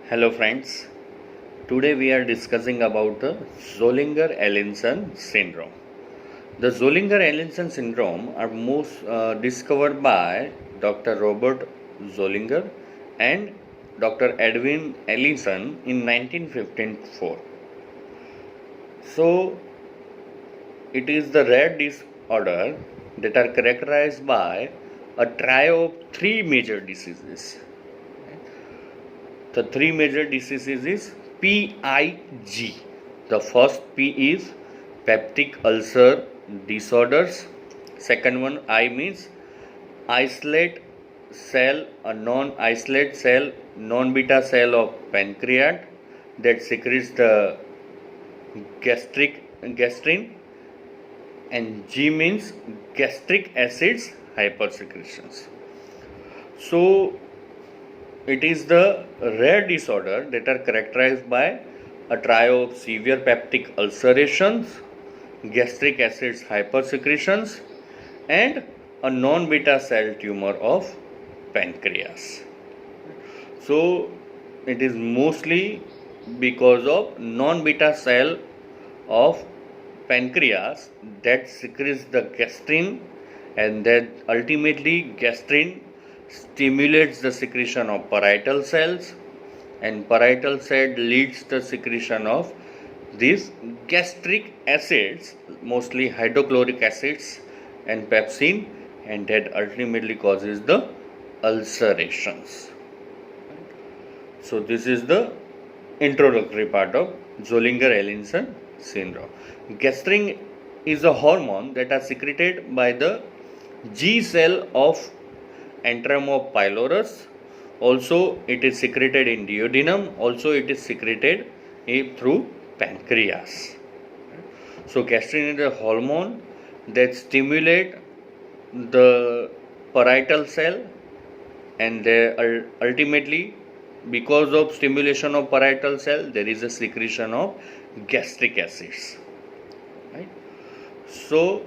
Hello friends, today we are discussing about the Zollinger-Ellison syndrome. The Zollinger-Ellison syndrome are most discovered by Dr. Robert Zollinger and Dr. Edwin Ellison in 1954. So, it is the rare disorder that are characterized by a trio of three major diseases. The three major diseases is PIG. The first P is peptic ulcer disorders. Second one I means isolate cell, a non-isolate cell, non-beta cell of pancreas that secretes the gastrin, and G means gastric acids hypersecretions. So it is the rare disorder that are characterized by a trio of severe peptic ulcerations, gastric acids hypersecretions, and a non-beta cell tumor of pancreas. So it is mostly because of non-beta cell of pancreas that secretes the gastrin, and that ultimately gastrin stimulates the secretion of parietal cells, and parietal cell leads the secretion of these gastric acids, mostly hydrochloric acids and pepsin, and that ultimately causes the ulcerations. So this is the introductory part of Zollinger-Ellison syndrome. Gastrin is a hormone that are secreted by the G cell of Antrum pylorus. Also, it is secreted in duodenum. Also, it is secreted through pancreas. So, gastrin is a hormone that stimulate the parietal cell, and ultimately, because of stimulation of parietal cell, there is a secretion of gastric acids. Right? So,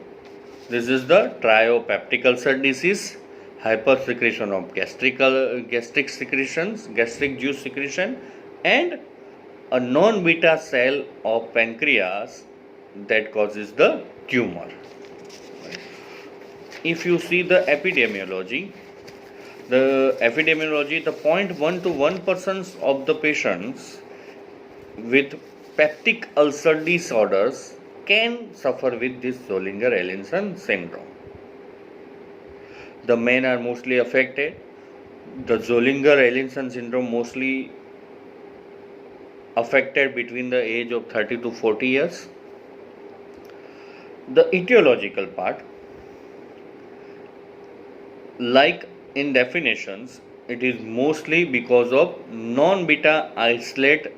this is the trio peptic ulcer disease, hypersecretion of gastric secretions, gastric juice secretion, and a non-beta cell of pancreas that causes the tumor. If you see the epidemiology, the 0.1 to 1% of the patients with peptic ulcer disorders can suffer with this Zollinger-Ellison syndrome. The men are mostly affected. The Zollinger-Ellison syndrome mostly affected between the age of 30 to 40 years. The etiological part, like in definitions, it is mostly because of non-beta isolate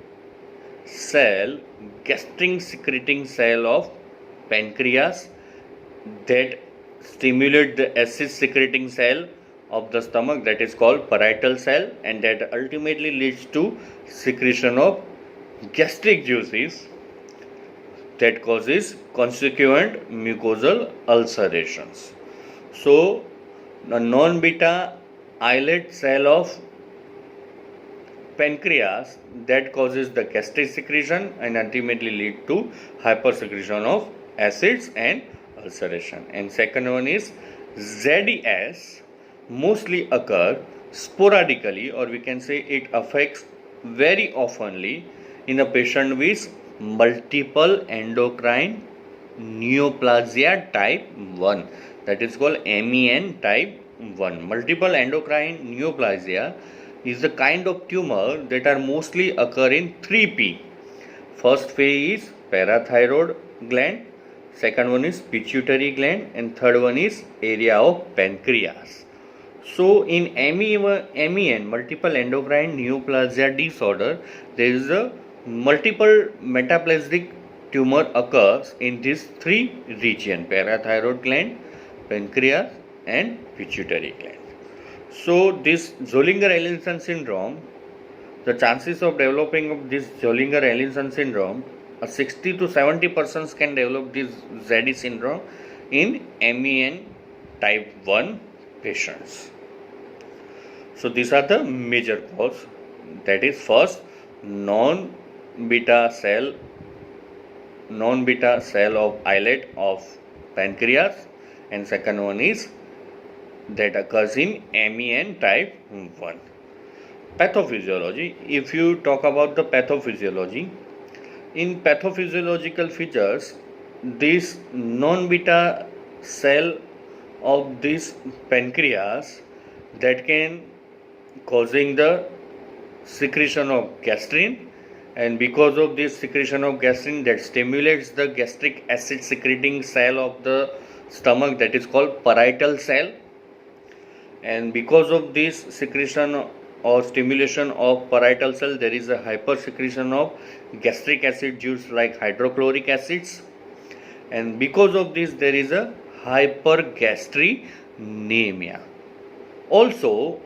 cell, gastrin secreting cell of pancreas that stimulate the acid secreting cell of the stomach, that is called parietal cell, and that ultimately leads to secretion of gastric juices that causes consequent mucosal ulcerations. So the non-beta islet cell of pancreas that causes the gastric secretion and ultimately lead to hypersecretion of acids and ulceration. And second one is ZES, mostly occur sporadically, or we can say it affects very oftenly in a patient with multiple endocrine neoplasia type 1, that is called MEN type 1. Multiple endocrine neoplasia is the kind of tumor that are mostly occur in 3P. First phase is parathyroid gland, second one is pituitary gland, and third one is area of pancreas. So in MEN, multiple endocrine neoplasia disorder, there is a multiple metaplastic tumor occurs in these three regions: parathyroid gland, pancreas, and pituitary gland. So this Zollinger-Ellison syndrome, the chances of developing of this Zollinger-Ellison syndrome, 60 to 70% can develop this ZE syndrome in MEN type 1 patients. So these are the major cause. That is, first, non-beta cell of islet of pancreas, and second one is that occurs in MEN type 1. Pathophysiology. If you talk about the pathophysiology, in pathophysiological features, this non-beta cell of this pancreas that can causing the secretion of gastrin, and because of this secretion of gastrin that stimulates the gastric acid secreting cell of the stomach, that is called parietal cell, and because of this secretion or stimulation of parietal cell there is a hypersecretion of gastric acid juice like hydrochloric acids, and because of this there is a hypergastrinemia. Also,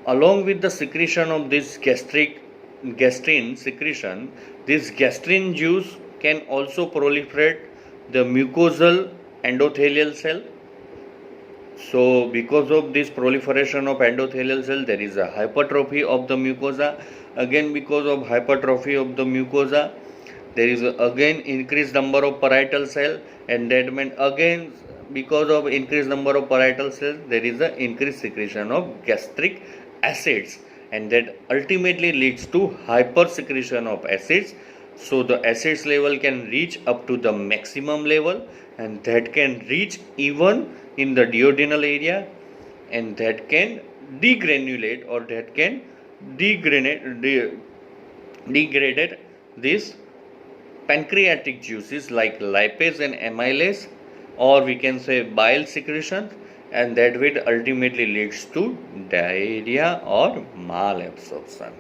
along with the secretion of this gastrin secretion, this gastrin juice can also proliferate the mucosal endothelial cell. So because of this proliferation of endothelial cell there is a hypertrophy of the mucosa. Again, because of hypertrophy of the mucosa there is again increased number of parietal cell, and that means again because of increased number of parietal cells there is a increased secretion of gastric acids, and that ultimately leads to hypersecretion of acids. So the acids level can reach up to the maximum level, and that can reach even in the duodenal area, and that can degranulate or that can degrade this pancreatic juices like lipase and amylase, or we can say bile secretion, and that will ultimately leads to diarrhea or malabsorption.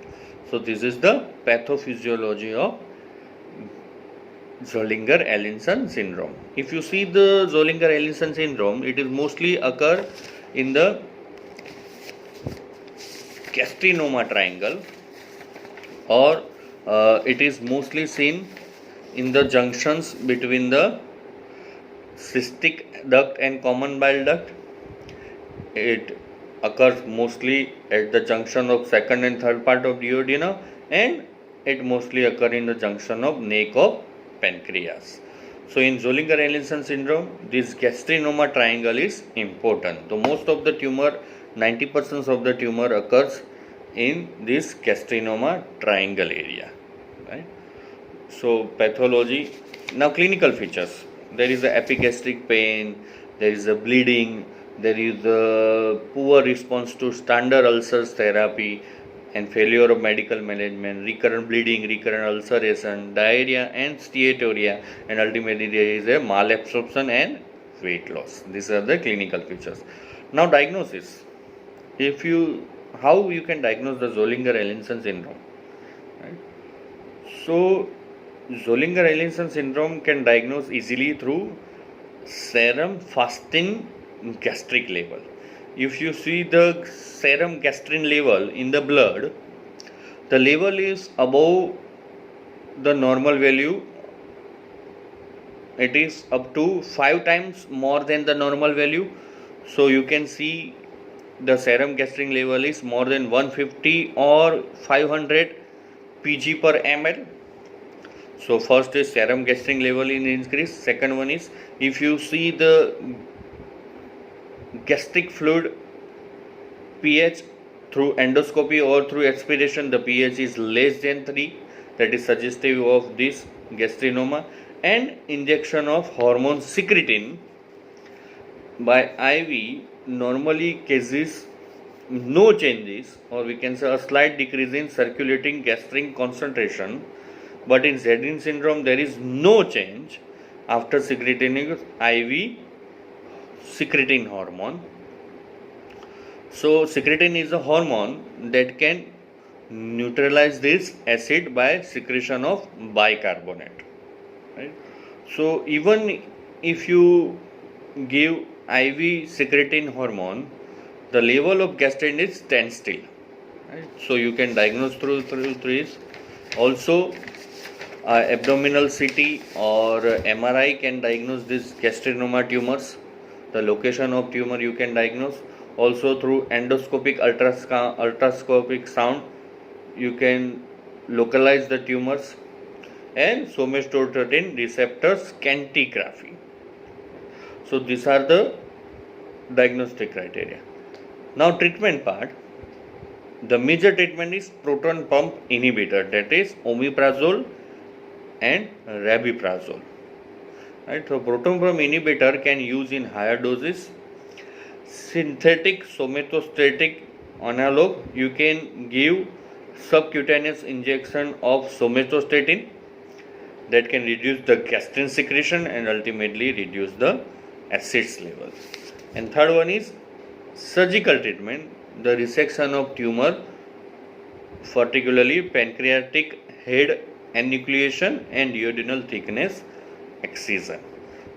So this is the pathophysiology of Zollinger-Ellison syndrome. If you see the Zollinger-Ellison syndrome, it is mostly occur in the gastrinoma triangle, or it is mostly seen in the junctions between the cystic duct and common bile duct. It occurs mostly at the junction of second and third part of duodenum, and it mostly occur in the junction of neck of pancreas. So in Zollinger-Ellison syndrome, this gastrinoma triangle is important. So most of the tumor, 90% of the tumor occurs in this gastrinoma triangle area. Right? So pathology. Now clinical features. There is a epigastric pain, there is a bleeding, there is a poor response to standard ulcers therapy, and failure of medical management, recurrent bleeding, recurrent ulceration, diarrhea and steatorrhea, and ultimately there is a malabsorption and weight loss. These are the clinical features. Now diagnosis. How you can diagnose the Zollinger-Ellison syndrome? Right? So Zollinger-Ellison syndrome can diagnose easily through serum fasting gastric level. If you see the serum gastrin level in the blood, the level is above the normal value. It is up to 5 times more than the normal value. So you can see the serum gastrin level is more than 150 or 500 pg per ml. So first is serum gastrin level in increase. Second one is, if you see the gastric fluid pH through endoscopy or through expiration, the pH is less than 3, that is suggestive of this gastrinoma, and injection of hormone secretin by IV normally causes no changes, or we can say a slight decrease in circulating gastrin concentration, but in Zedin syndrome there is no change after secreting IV secretin hormone. So secretin is a hormone that can neutralize this acid by secretion of bicarbonate. Right? So even if you give IV secretin hormone, the level of gastrin is standstill. Right? So you can diagnose through this. Also, abdominal CT or MRI can diagnose this gastrinoma tumors. The location of tumor you can diagnose. Also through endoscopic ultrascopic sound you can localize the tumors, and somatostatin receptor scintigraphy. So these are the diagnostic criteria. Now treatment part. The major treatment is proton pump inhibitor, that is omeprazole and rabeprazole. Right, so proton pump inhibitor can use in higher doses. Synthetic somatostatic analog, you can give subcutaneous injection of somatostatin that can reduce the gastrin secretion and ultimately reduce the acids level. And third one is surgical treatment, the resection of tumor, particularly pancreatic head enucleation and duodenal thickness excision.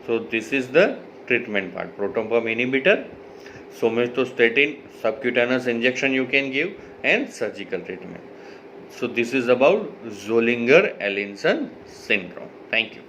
So this is the treatment part. Proton pump inhibitor, somatostatin subcutaneous injection you can give, and surgical treatment. So this is about Zollinger-Ellison syndrome. Thank you.